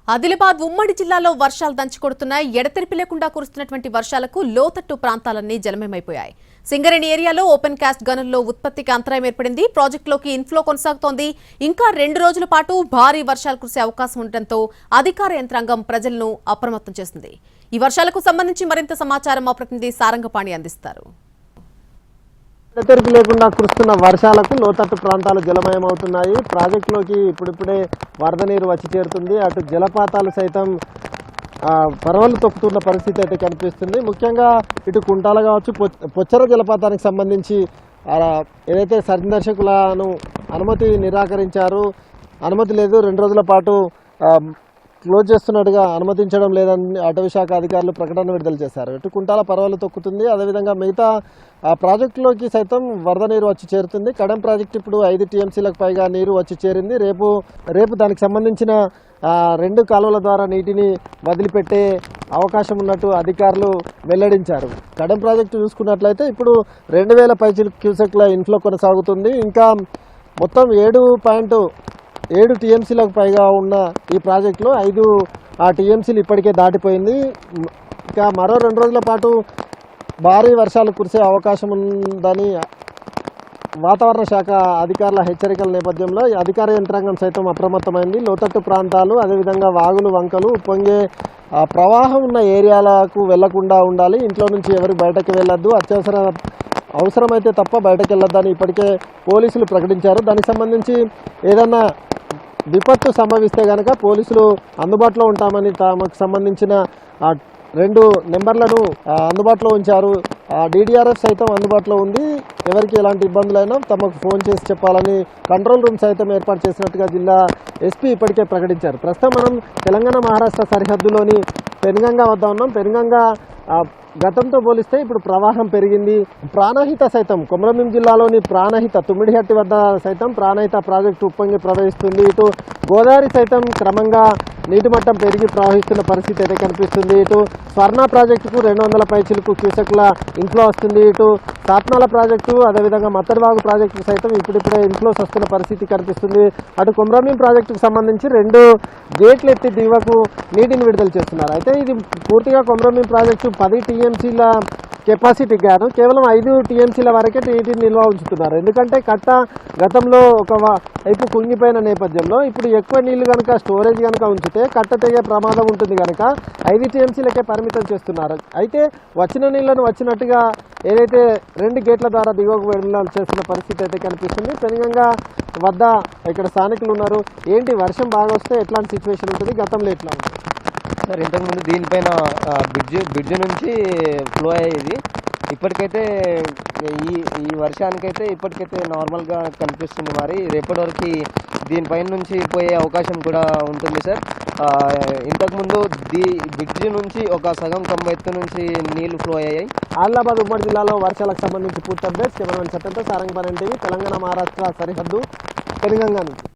ఆదిలాబాద్ ఉమ్మడి జిల్లాలో వర్షాలు దంచుకొడుతున్నాయి. ఎడతెరిపి లేకుండా కురుస్తున్నటువంటి వర్షాలకు లోతట్టు ప్రాంతాలన్నీ జలమయమైపోయాయి. సింగరేణి ఏరియాలో ఓపెన్ కాస్ట్ గనుల్లో ఉత్పత్తికి అంతరాయం ఏర్పడింది. ప్రాజెక్టులోకి ఇన్ఫ్లో కొనసాగుతోంది. ఇంకా 2 రోజుల పాటు భారీ వర్షాలు కురిసే అవకాశం ఉండటంతో అధికార యంత్రాంగం ప్రజలను అప్రమత్తం చేస్తుంది. ఈ వర్షాలకు సంబంధించి మరింత సమాచారం మా ప్రతినిధి సారంగపాణి అందిస్తారు. ఎడతెరిపి లేకుండా కురుస్తున్న వర్షాలకు లోతట్టు ప్రాంతాలు జలమయమవుతున్నాయి. ప్రాజెక్టులోకి ఇప్పుడిప్పుడే వరద నీరు వచ్చి చేరుతుంది. అటు జలపాతాలు సైతం పరవలు తొక్కుతున్న పరిస్థితి అయితే కనిపిస్తుంది. ముఖ్యంగా ఇటు కుంటాల కావచ్చు, పొచ్చర జలపాతానికి సంబంధించి ఏదైతే సందర్శకులను అనుమతి నిరాకరించారు, అనుమతి లేదు, 2 రోజుల పాటు క్లోజ్ చేస్తున్నట్టుగా అనుమతించడం లేదని అటవీ శాఖ అధికారులు ప్రకటన విడుదల చేశారు. ఇటు కుంటాల పరవలు తొక్కుతుంది. అదేవిధంగా మిగతా ప్రాజెక్టులోకి సైతం వరద నీరు వచ్చి చేరుతుంది. కడెం ప్రాజెక్టు ఇప్పుడు 5 టీఎంసీలకు పైగా నీరు వచ్చి చేరింది. రేపు దానికి సంబంధించిన 2 కాలువల ద్వారా నీటిని వదిలిపెట్టే అవకాశం ఉన్నట్టు అధికారులు వెల్లడించారు. కడెం ప్రాజెక్టు చూసుకున్నట్లయితే ఇప్పుడు 2000 పైచిలకు క్యూసెక్ల ఇన్ఫ్లో కొనసాగుతుంది. ఇంకా మొత్తం 7 టీఎంసీలకు పైగా ఉన్న ఈ ప్రాజెక్టులో 5 టీఎంసీలు ఇప్పటికే దాటిపోయింది. ఇంకా మరో 2 రోజుల పాటు భారీ వర్షాలు కురిసే అవకాశం ఉందని వాతావరణ శాఖ అధికారుల హెచ్చరికల నేపథ్యంలో అధికార యంత్రాంగం సైతం అప్రమత్తమైంది. లోతట్టు ప్రాంతాలు, అదేవిధంగా వాగులు వంకలు ఉప్పొంగే ప్రవాహం ఉన్న ఏరియాలకు వెళ్లకుండా ఉండాలి. ఇంట్లో నుంచి ఎవరు బయటకు వెళ్ళొద్దు, అవసరమైతే తప్ప బయటకు వెళ్ళొద్దని ఇప్పటికే పోలీసులు ప్రకటించారు. దానికి సంబంధించి ఏదన్నా విపత్తు సంభవిస్తే కనుక పోలీసులు అందుబాటులో ఉంటామని తమకు సంబంధించిన 2 నెంబర్లను అందుబాటులో ఉంచారు. DDRF సైతం అందుబాటులో ఉంది. ఎవరికి ఎలాంటి ఇబ్బందులైనా తమకు ఫోన్ చేసి చెప్పాలని కంట్రోల్ రూమ్ సైతం ఏర్పాటు చేసినట్టుగా జిల్లా ఎస్పీ ఇప్పటికే ప్రకటించారు. ప్రస్తుతం మనం తెలంగాణ మహారాష్ట్ర సరిహద్దులోని పెనుగంగా వద్ద ఉన్నాం. పెనుగంగా గతంతో పోలిస్తే ఇప్పుడు ప్రవాహం పెరిగింది. ప్రాణహిత సైతం కొమరంభీం జిల్లాలోని ప్రాణహిత తుమ్మిడిహట్టి వద్ద సైతం ప్రాణహిత ప్రాజెక్టు ఉప్పొంగి ప్రవహిస్తుంది. ఇటు గోదావరి సైతం క్రమంగా నీటి మట్టం పెరిగి ప్రవహిస్తున్న పరిస్థితి అయితే కనిపిస్తుంది. ఇటు స్వర్ణ ప్రాజెక్టుకు 200 పైచిలకు క్యూసెక్ల ఇన్ఫ్లో వస్తుంది. ఇటు సాత్నాల ప్రాజెక్టు, అదేవిధంగా మత్తడివాగు ప్రాజెక్టుకు సైతం ఇప్పుడిప్పుడే ఇన్ఫ్లోస్ వస్తున్న పరిస్థితి కనిపిస్తుంది. అటు కొమరంభీం ప్రాజెక్టుకు సంబంధించి 2 గేట్లు ఎత్తి దిగువకు నీటిని విడుదల చేస్తున్నారు. అయితే ఇది పూర్తిగా కొమరంభీం ప్రాజెక్టు 10 టీఎంసీల కెపాసిటీ గాను కేవలం 5 టీఎంసీల వరకే నీటిని నిల్వ ఉంచుతున్నారు. ఎందుకంటే కట్ట గతంలో ఒక వైపు కుంగిపోయిన నేపథ్యంలో ఇప్పుడు ఎక్కువ నీళ్లు కనుక స్టోరేజ్ కనుక ఉంచితే కట్ట తెగే ప్రమాదం ఉంటుంది కనుక 5 టీఎంసీలకే పరిమితం చేస్తున్నారు. అయితే వచ్చిన నీళ్లను వచ్చినట్టుగా ఏదైతే 2 గేట్ల ద్వారా దిగువకు వెళ్ళాలి చేస్తున్న పరిస్థితి అయితే కనిపిస్తుంది. పెనుగంగా వద్ద ఇక్కడ స్థానికులు ఉన్నారు. ఏంటి వర్షం బాగా వస్తే ఎట్లాంటి సిచ్యువేషన్ ఉంటుంది, గతంలో ఎట్లా ఉంటుంది సార్? ఇంతకుముందు దీనిపైన బ్రిడ్జ్ నుంచి ఫ్లో అయ్యేది. ఇప్పటికైతే ఈ వర్షానికైతే ఇప్పటికైతే నార్మల్గా కనిపిస్తుంది. మరి రేపటి వరకు దీనిపైన నుంచి పోయే అవకాశం కూడా ఉంటుంది సార్. ఇంతకుముందు బ్రిడ్జ్ నుంచి ఒక సగం కంబ ఎత్తు నుంచి నీళ్లు ఫ్లో అయ్యాయి. ఆదిలాబాద్ ఉమ్మడి జిల్లాలో వర్షాలకు సంబంధించి పూర్తి అప్డేట్స్ కెమెరామెన్ సత్యంతో సారంగపాణి టీవీ, తెలంగాణ మహారాష్ట్ర సరిహద్దు పెనుగంగా నుంచి.